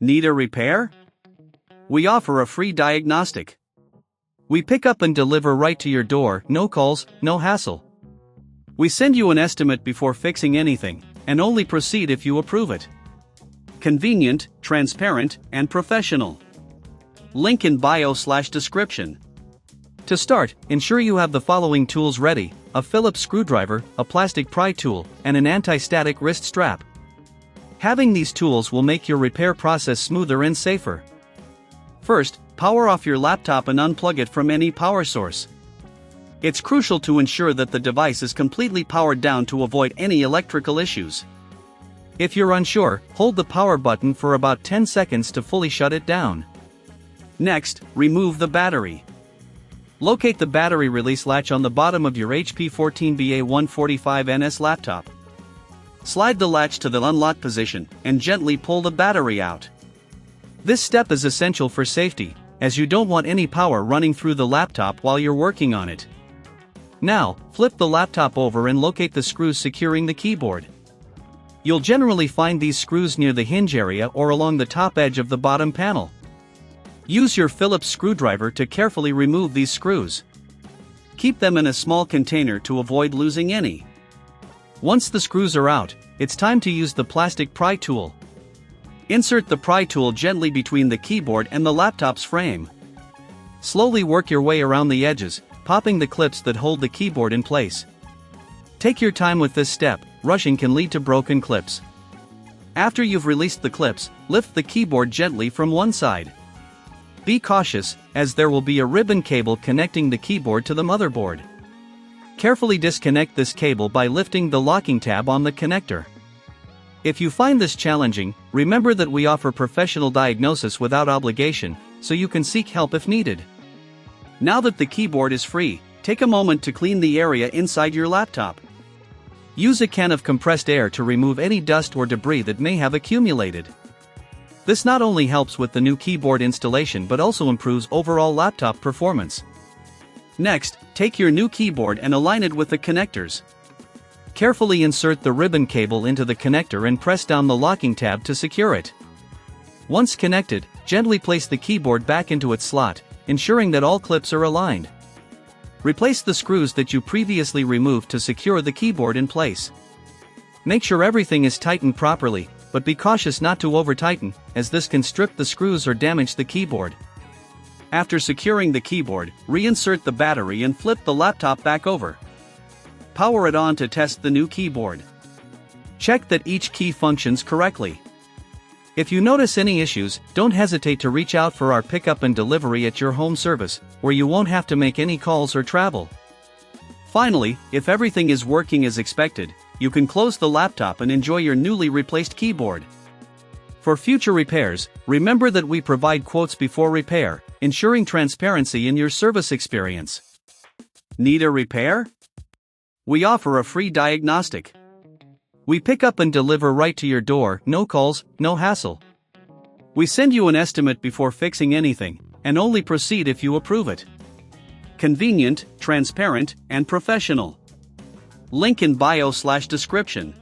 Need a repair? We offer a free diagnostic. We pick up and deliver right to your door, no calls, no hassle. We send you an estimate before fixing anything, and only proceed if you approve it. Convenient, transparent, and professional. Link in bio/description. To start, ensure you have the following tools ready: a Phillips screwdriver, a plastic pry tool, and an anti-static wrist strap. Having these tools will make your repair process smoother and safer. First, power off your laptop and unplug it from any power source. It's crucial to ensure that the device is completely powered down to avoid any electrical issues. If you're unsure, hold the power button for about 10 seconds to fully shut it down. Next, remove the battery. Locate the battery release latch on the bottom of your HP 14 ba145ns laptop. Slide the latch to the unlock position and gently pull the battery out. This step is essential for safety, as you don't want any power running through the laptop while you're working on it. Now, flip the laptop over and locate the screws securing the keyboard. You'll generally find these screws near the hinge area or along the top edge of the bottom panel. Use your Phillips screwdriver to carefully remove these screws. Keep them in a small container to avoid losing any. Once the screws are out, it's time to use the plastic pry tool. Insert the pry tool gently between the keyboard and the laptop's frame. Slowly work your way around the edges, popping the clips that hold the keyboard in place. Take your time with this step, rushing can lead to broken clips. After you've released the clips, lift the keyboard gently from one side. Be cautious, as there will be a ribbon cable connecting the keyboard to the motherboard. Carefully disconnect this cable by lifting the locking tab on the connector. If you find this challenging, remember that we offer professional diagnosis without obligation, so you can seek help if needed. Now that the keyboard is free, take a moment to clean the area inside your laptop. Use a can of compressed air to remove any dust or debris that may have accumulated. This not only helps with the new keyboard installation but also improves overall laptop performance. Next, take your new keyboard and align it with the connectors. Carefully insert the ribbon cable into the connector and press down the locking tab to secure it. Once connected, gently place the keyboard back into its slot, ensuring that all clips are aligned. Replace the screws that you previously removed to secure the keyboard in place. Make sure everything is tightened properly, but be cautious not to over-tighten, as this can strip the screws or damage the keyboard. After securing the keyboard, reinsert the battery and flip the laptop back over. Power it on to test the new keyboard. Check that each key functions correctly. If you notice any issues, don't hesitate to reach out for our pickup and delivery at your home service, where you won't have to make any calls or travel. Finally, if everything is working as expected, you can close the laptop and enjoy your newly replaced keyboard. For future repairs, remember that we provide quotes before repair, ensuring transparency in your service experience. Need a repair? We offer a free diagnostic. We pick up and deliver right to your door, no calls, no hassle. We send you an estimate before fixing anything, and only proceed if you approve it. Convenient, transparent, and professional. Link in bio/description.